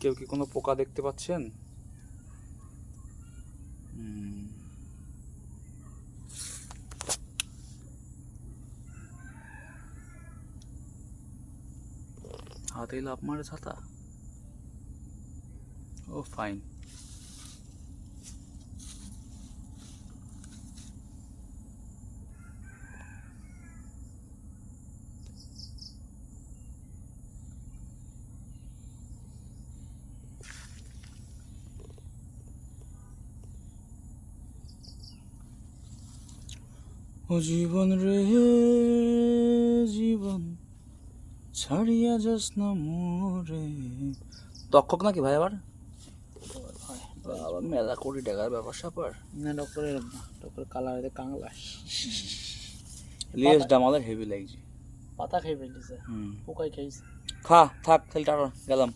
কেউ কি কোনো পোকা দেখতে পাচ্ছেন? হাতেই লাভ মারে ছাতা। ও ফাইন। ও জীবন রে জীবন, ছাড়িয়া যাস না মোরে। তক্ষক নাকি ভাই আবার? আবার মেলা কোটি টাকার ব্যাপার স্যাপার। না ডক্টরের না, ডক্টর কালার কাংলা লিয়েসটা আমাদের হেভি লাগছে। পাতা খেয়ে ফেলতেছে, পোকাই খাইছে। খা থাক, তাহলে টাটা, গেলাম।